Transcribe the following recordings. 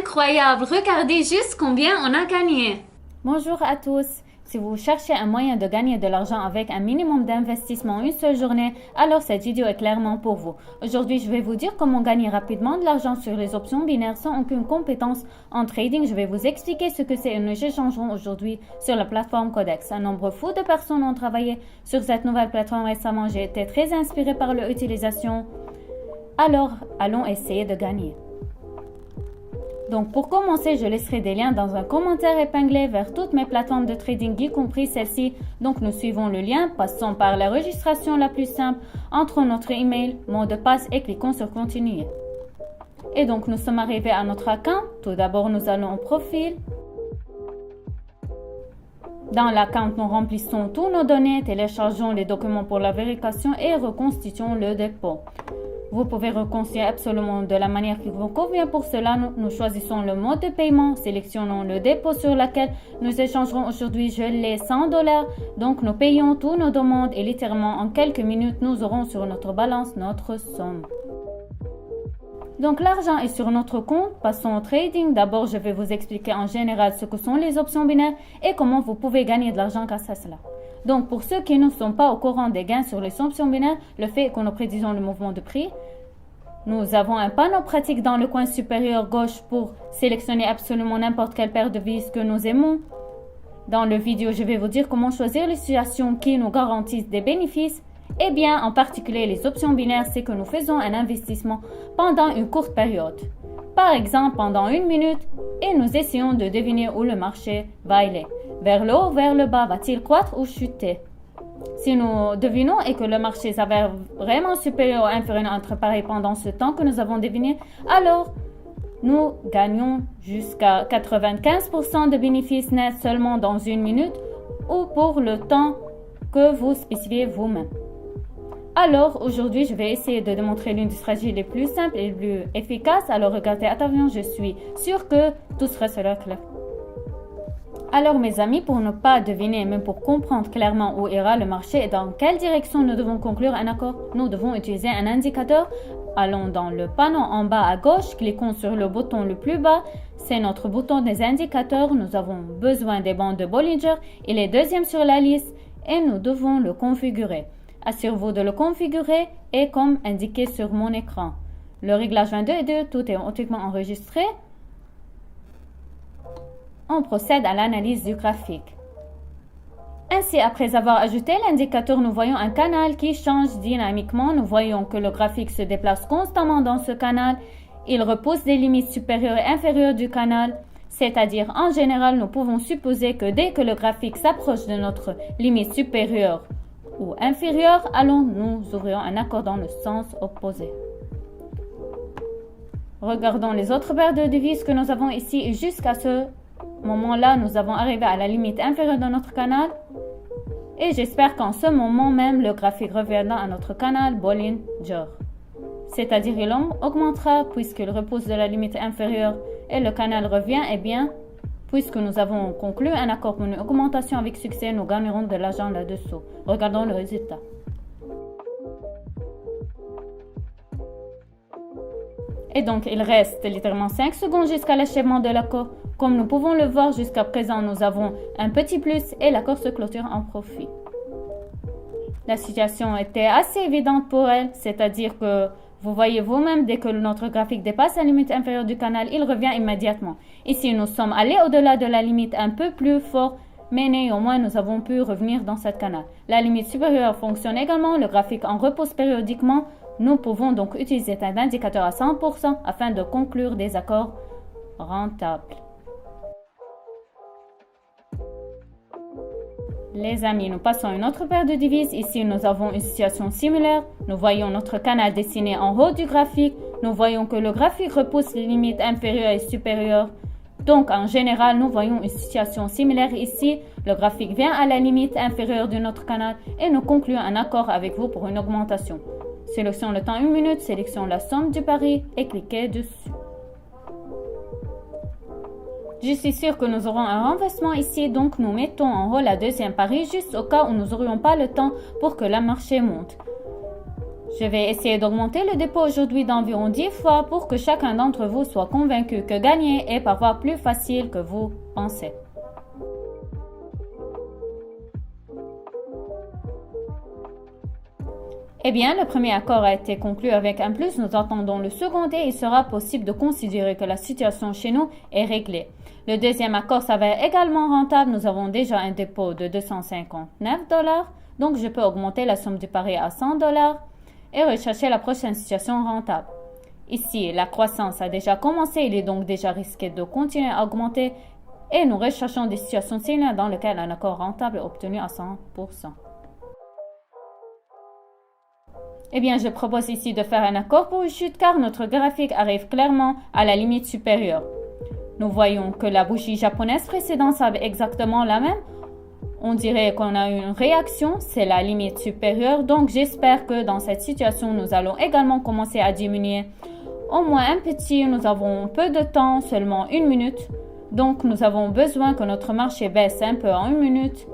incroyable! Regardez juste combien on a gagné! Bonjour à tous! Si vous cherchez un moyen de gagner de l'argent avec un minimum d'investissement une seule journée, alors cette vidéo est clairement pour vous. Aujourd'hui, je vais vous dire comment gagner rapidement de l'argent sur les options binaires sans aucune compétence en trading. Je vais vous expliquer ce que c'est et nous échangerons aujourd'hui sur la plateforme Codex. Un nombre fou de personnes ont travaillé sur cette nouvelle plateforme récemment. J'ai été très inspirée par leur utilisation. Alors, allons essayer de gagner. Donc pour commencer, je laisserai des liens dans un commentaire épinglé vers toutes mes plateformes de trading, y compris celle-ci. Donc nous suivons le lien, passons par la registration la plus simple, entrons notre email, mot de passe et cliquons sur continuer. Et donc nous sommes arrivés à notre account. Tout d'abord, nous allons au profil. Dans l'account, nous remplissons tous nos données, téléchargeons les documents pour la vérification et reconstituons le dépôt. Vous pouvez reconstituer absolument de la manière qui vous convient. Pour cela, nous choisissons le mode de paiement, sélectionnons le dépôt sur lequel nous échangerons aujourd'hui. Je l'ai $100. Donc, nous payons tous nos demandes et littéralement en quelques minutes, nous aurons sur notre balance notre somme. Donc, l'argent est sur notre compte. Passons au trading. D'abord, je vais vous expliquer en général ce que sont les options binaires et comment vous pouvez gagner de l'argent grâce à cela. Donc, pour ceux qui ne sont pas au courant des gains sur les options binaires, le fait que nous prédisons le mouvement de prix, nous avons un panneau pratique dans le coin supérieur gauche pour sélectionner absolument n'importe quelle paire de devises que nous aimons. Dans la vidéo, je vais vous dire comment choisir les situations qui nous garantissent des bénéfices. Eh bien, en particulier, les options binaires, c'est que nous faisons un investissement pendant une courte période. Par exemple, pendant 1 minute, et nous essayons de deviner où le marché va aller. Vers le haut, vers le bas, va-t-il croître ou chuter? Si nous devinons et que le marché s'avère vraiment supérieur ou inférieur à notre pari pendant ce temps que nous avons deviné, alors nous gagnons jusqu'à 95% de bénéfices nets seulement dans 1 minute ou pour le temps que vous spécifiez vous-même. Alors, aujourd'hui, je vais essayer de démontrer l'une des stratégies les plus simples et les plus efficaces. Alors, regardez attentivement, je suis sûre que tout sera clair. Alors, mes amis, pour ne pas deviner, même pour comprendre clairement où ira le marché et dans quelle direction nous devons conclure un accord, nous devons utiliser un indicateur. Allons dans le panneau en bas à gauche, cliquons sur le bouton le plus bas. C'est notre bouton des indicateurs. Nous avons besoin des bandes de Bollinger. Il est deuxième sur la liste et nous devons le configurer. Assurez-vous de le configurer et comme indiqué sur mon écran. Le réglage 22 et 2, tout est automatiquement enregistré. On procède à l'analyse du graphique. Ainsi, après avoir ajouté l'indicateur, nous voyons un canal qui change dynamiquement. Nous voyons que le graphique se déplace constamment dans ce canal. Il repousse des limites supérieures et inférieures du canal. C'est-à-dire, en général, nous pouvons supposer que dès que le graphique s'approche de notre limite supérieure ou inférieure, allons nous ouvrir un accord dans le sens opposé. Regardons les autres paires de devises que nous avons ici et jusqu'à ce moment-là, nous avons arrivé à la limite inférieure de notre canal et j'espère qu'en ce moment même, le graphique reviendra à notre canal Bollinger. C'est-à-dire il augmentera puisqu'il repousse de la limite inférieure et le canal revient, et bien, puisque nous avons conclu un accord pour une augmentation avec succès, nous gagnerons de l'argent là-dessous. Regardons le résultat. Et donc, il reste littéralement 5 secondes jusqu'à l'achèvement de l'accord. Comme nous pouvons le voir jusqu'à présent, nous avons un petit plus et l'accord se clôture en profit. La situation était assez évidente pour elle, c'est-à-dire que vous voyez vous-même, dès que notre graphique dépasse la limite inférieure du canal, il revient immédiatement. Ici, nous sommes allés au-delà de la limite un peu plus fort, mais néanmoins, nous avons pu revenir dans cette canal. La limite supérieure fonctionne également, le graphique en repose périodiquement. Nous pouvons donc utiliser un indicateur à 100% afin de conclure des accords rentables. Les amis, nous passons à une autre paire de devises. Ici, nous avons une situation similaire. Nous voyons notre canal dessiné en haut du graphique. Nous voyons que le graphique repousse les limites inférieures et supérieures. Donc, en général, nous voyons une situation similaire ici. Le graphique vient à la limite inférieure de notre canal et nous concluons un accord avec vous pour une augmentation. Sélectionnons le temps 1 minute, sélectionnons la somme du pari et cliquez dessus. Je suis sûre que nous aurons un renversement ici, donc nous mettons en haut la deuxième pari juste au cas où nous n'aurions pas le temps pour que le marché monte. Je vais essayer d'augmenter le dépôt aujourd'hui d'environ 10 fois pour que chacun d'entre vous soit convaincu que gagner est parfois plus facile que vous pensez. Eh bien, le premier accord a été conclu avec un plus. Nous attendons le second et il sera possible de considérer que la situation chez nous est réglée. Le deuxième accord s'avère également rentable. Nous avons déjà un dépôt de 259 $, donc je peux augmenter la somme du pari à 100 $ et rechercher la prochaine situation rentable. Ici, la croissance a déjà commencé, il est donc déjà risqué de continuer à augmenter et nous recherchons des situations similaires dans lesquelles un accord rentable est obtenu à 100%. Eh bien, je propose ici de faire un accord pour une chute car notre graphique arrive clairement à la limite supérieure. Nous voyons que la bougie japonaise précédente savait exactement la même. On dirait qu'on a eu une réaction, c'est la limite supérieure. Donc, j'espère que dans cette situation, nous allons également commencer à diminuer. Au moins un petit, nous avons peu de temps, seulement 1 minute. Donc, nous avons besoin que notre marché baisse un peu en 1 minute.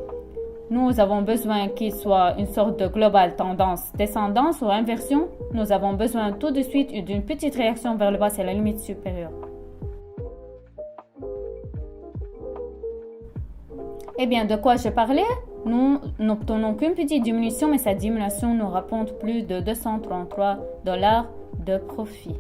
Nous avons besoin qu'il soit une sorte de globale tendance descendante ou inversion. Nous avons besoin tout de suite d'une petite réaction vers le bas, c'est la limite supérieure. Eh bien, de quoi je parlais? Nous n'obtenons qu'une petite diminution, mais cette diminution nous rapporte plus de 233 $ de profit.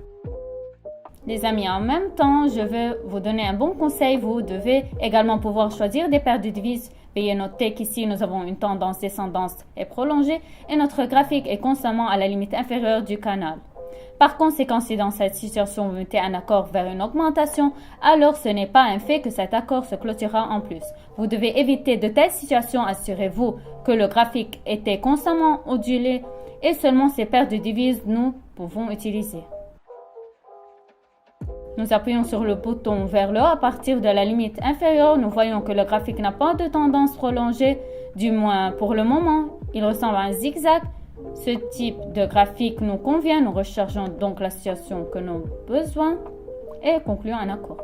Les amis, en même temps, je veux vous donner un bon conseil. Vous devez également pouvoir choisir des paires de devises. Veuillez noter qu'ici, nous avons une tendance descendante et prolongée et notre graphique est constamment à la limite inférieure du canal. Par conséquent, si dans cette situation vous mettez un accord vers une augmentation, alors ce n'est pas un fait que cet accord se clôturera en plus. Vous devez éviter de telles situations. Assurez-vous que le graphique était constamment ondulé et seulement ces paires de devises nous pouvons utiliser. Nous appuyons sur le bouton vers le haut à partir de la limite inférieure. Nous voyons que le graphique n'a pas de tendance prolongée, du moins pour le moment. Il ressemble à un zigzag. Ce type de graphique nous convient. Nous recherchons donc la situation que nous avons besoin et concluons un accord.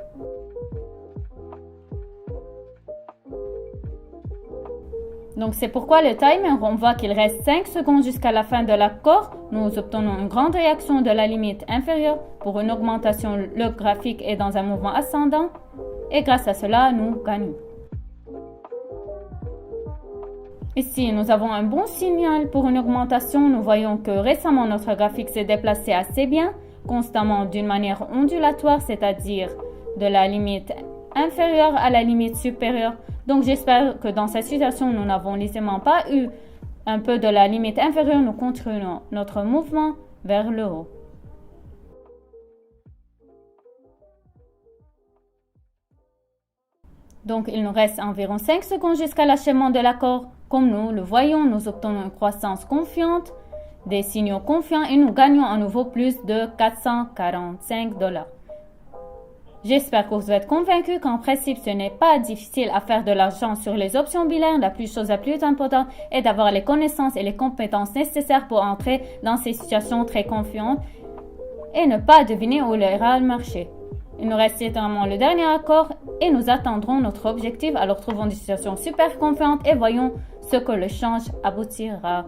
Donc c'est pourquoi le timer, on voit qu'il reste 5 secondes jusqu'à la fin de l'accord. Nous obtenons une grande réaction de la limite inférieure. Pour une augmentation, le graphique est dans un mouvement ascendant et grâce à cela, nous gagnons. Ici, nous avons un bon signal pour une augmentation. Nous voyons que récemment, notre graphique s'est déplacé assez bien, constamment d'une manière ondulatoire, c'est-à-dire de la limite inférieure à la limite supérieure. Donc, j'espère que dans cette situation, nous n'avons nécessairement pas eu un peu de la limite inférieure. Nous continuons notre mouvement vers le haut. Donc, il nous reste environ 5 secondes jusqu'à l'achèvement de l'accord. Comme nous le voyons, nous obtenons une croissance confiante, des signaux confiants et nous gagnons à nouveau plus de 445 $. J'espère que vous êtes convaincus qu'en principe, ce n'est pas difficile à faire de l'argent sur les options binaires. La chose la plus importante est d'avoir les connaissances et les compétences nécessaires pour entrer dans ces situations très confiantes et ne pas deviner où ira le marché. Il nous reste certainement le dernier accord et nous attendrons notre objectif. Alors trouvons des situations super confiantes et voyons ce que le change aboutira.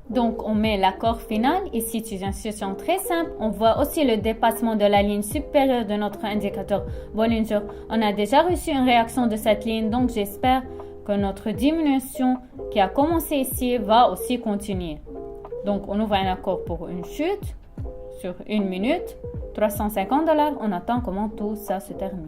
Donc, on met l'accord final. Ici, c'est une situation très simple. On voit aussi le dépassement de la ligne supérieure de notre indicateur Bollinger. On a déjà reçu une réaction de cette ligne, donc j'espère que notre diminution qui a commencé ici va aussi continuer. Donc, on ouvre un accord pour une chute sur 1 minute, 350 $. On attend comment tout ça se termine.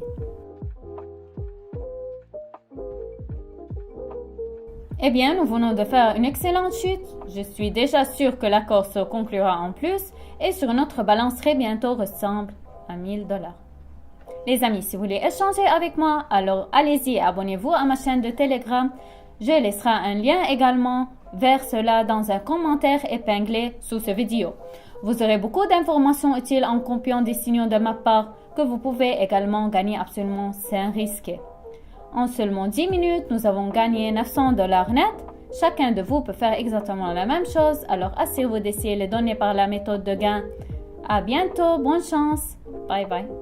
Eh bien, nous venons de faire une excellente chute. Je suis déjà sûre que l'accord se conclura en plus et sur notre balance très bientôt ressemble à 1000 $. Les amis, si vous voulez échanger avec moi, alors allez-y et abonnez-vous à ma chaîne de Telegram. Je laisserai un lien également vers cela dans un commentaire épinglé sous cette vidéo. Vous aurez beaucoup d'informations utiles en copiant des signaux de ma part que vous pouvez également gagner absolument sans risquer. En seulement 10 minutes, nous avons gagné 900 $ net. Chacun de vous peut faire exactement la même chose, alors assurez-vous d'essayer les données par la méthode de gain. À bientôt, bonne chance, bye bye.